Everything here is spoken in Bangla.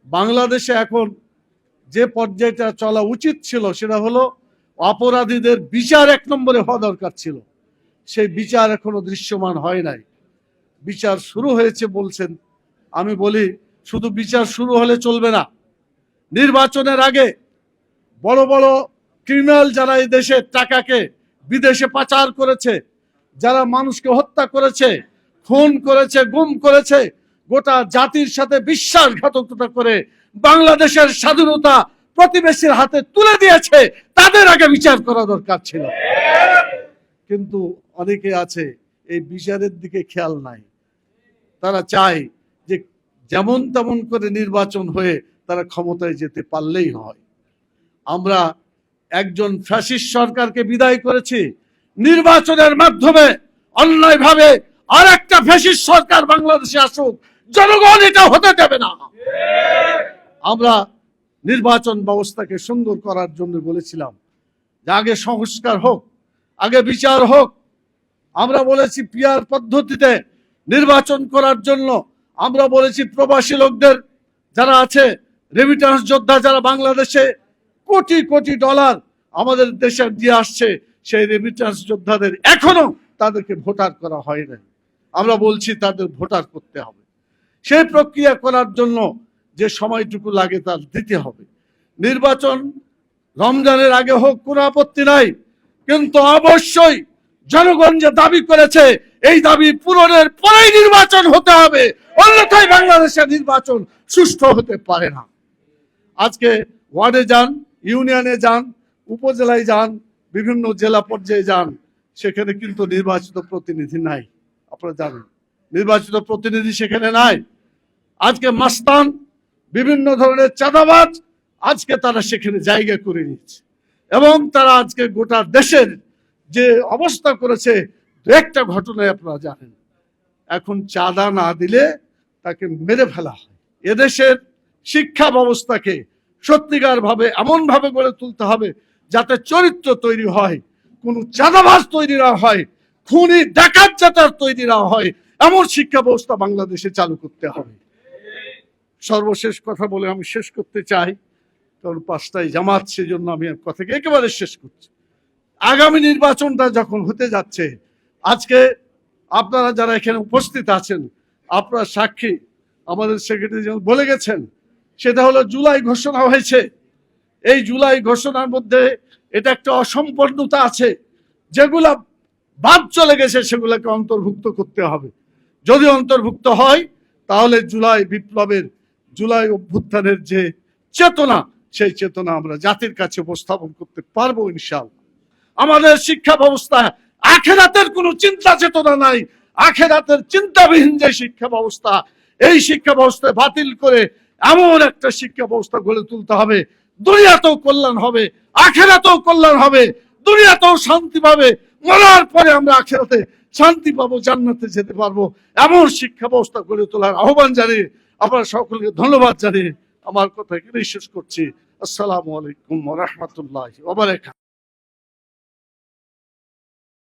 বাংলাদেশে এখন যে পর্যায়টা চলা উচিত ছিল সেটা হলো অপরাধীদের বিচার এক নম্বরে হওয়া দরকার ছিল। সেই বিচার এখনো দৃশ্যমান হয় নাই। বিচার শুরু হয়েছে বলছেন, আমি বলি শুধু বিচার শুরু হলে চলবে না। নির্বাচনের আগে বড় বড় ক্রিমিনাল যারা এই দেশের টাকাকে বিদেশে পাচার করেছে, যারা মানুষকে হত্যা করেছে, খুন করেছে, গুম করেছে, গোটা জাতির সাথে বিশ্বাসঘাতকতা করে বাংলাদেশের স্বাধীনতা প্রতিবেশীর হাতে তুলে দিয়েছে, তাদের আগে বিচার করা দরকার ছিল। কিন্তু অনেকে আছে এই বিচারের দিকে খেয়াল নাই। তারা চায় যে যেমন তেমন করে নির্বাচন হয়ে তারা ক্ষমতায় যেতে পারলেই হয়। আমরা একজন ফ্যাসিস্ট সরকারকে বিদায় করেছি, নির্বাচনের মাধ্যমে অন্যায়ভাবে আর একটা ফ্যাসিস্ট সরকার বাংলাদেশে আসুক, জনগণ এটা হতে দেবে না। আমরা নির্বাচন ব্যবস্থাকে সুন্দর করার জন্য বলেছিলাম যে আগে সংস্কার হোক, আগে বিচার হোক। আমরা বলেছি পিআর পদ্ধতিতে নির্বাচন করার জন্য। আমরা বলেছি প্রবাসী লোকদের যারা আছে, রেমিটেন্স যোদ্ধা যারা বাংলাদেশে কোটি কোটি ডলার আমাদের দেশে দিয়ে আসছে, সেই রেমিটেন্স যোদ্ধাদের এখনো তাদেরকে ভোটার করা হয় না। আমরা বলছি তাদের ভোটার করতে হবে। সেই প্রক্রিয়া করার জন্য যে সময়টুকু লাগে তার দিতে হবে। নির্বাচন রমজানের আগে হোক, কোনো আপত্তি নাই, কিন্তু অবশ্যই জনগণ যে দাবি করেছে এই দাবি পূরণের পরেই নির্বাচন হতে হবে, অন্যথায় বাংলাদেশের নির্বাচন সুষ্ঠু হতে পারে না। আজকে ওয়ার্ডে যান, ইউনিয়নে যান, উপজেলায় যান, বিভিন্ন জেলা পর্যায়ে যান, সেখানে কিন্তু নির্বাচিত প্রতিনিধি নাই। আপনারা জানেন নির্বাচিত প্রতিনিধি সেখানে নাই। আজকে মাস্তান, বিভিন্ন ধরনের চাঁদাবাজ আজকে তারা সেখানে জায়গা করে নিচ্ছে, এবং তারা আজকে গোটা দেশের যে অবস্থা করেছে, একটা ঘটনায় আপনারা জানেন, এখন চাঁদা না দিলে তাকে মেরে ফেলা হয়। এদেশের শিক্ষা ব্যবস্থাকে সত্যিকার ভাবে এমন ভাবে গড়ে তুলতে হবে যাতে চরিত্র তৈরি হয়, কোন চাঁদাবাজ তৈরি না হয়, খুনি ডাকাত যাতে তৈরি না হয়, এমন শিক্ষা ব্যবস্থা বাংলাদেশে চালু করতে হবে। সর্বশেষ কথা বলে আমি শেষ করতে চাই, কারণ 5টায় জামাত, সেজন্য আমি কথাকে একেবারে শেষ করছি। আগামী নির্বাচনটা যখন হতে যাচ্ছে, আজকে আপনারা যারা এখানে উপস্থিত আছেন, আপনারা সাক্ষী, আমাদের সেক্রেটারি যেমন বলে গেছেন, সেটা হলো জুলাই ঘোষণা হয়েছে। এই জুলাই ঘোষণার মধ্যে এটা একটা অসম্পূর্ণতা আছে, যেগুলা বাদ চলে গেছে সেগুলোকে অন্তর্ভুক্ত করতে হবে। যদি অন্তর্ভুক্ত হয় তাহলে জুলাই বিপ্লবের, জুলাই অভ্যুত্থানের যে চেতনা, সেই চেতনা আমরা জাতির কাছে উপস্থাপন করতে পারবো ইনশাআল্লাহ। আমাদের শিক্ষা ব্যবস্থা আখেরাতের কোনো চিন্তা চেতনা নাই। আখেরাতের চিন্তাবিহীন যে শিক্ষা ব্যবস্থা, এই শিক্ষা ব্যবস্থা বাতিল করে এমন একটা শিক্ষা ব্যবস্থা গড়ে তুলতে হবে, দুনিয়াতেও কল্যাণ হবে, আখেরাতেও কল্যাণ হবে, দুনিয়াতেও শান্তি পাবে, মরার পরে আমরা আখেরাতে শান্তি পাবো, জান্নাতে যেতে পারবো, এমন শিক্ষা ব্যবস্থা গড়ে তোলার আহ্বান জানিয়ে আপনারা সকলকে ধন্যবাদ জানিয়ে আমার কথা এখানেই শেষ করছি। আসসালামু আলাইকুম ওয়া রাহমাতুল্লাহি ওয়া বারাকাতুহু।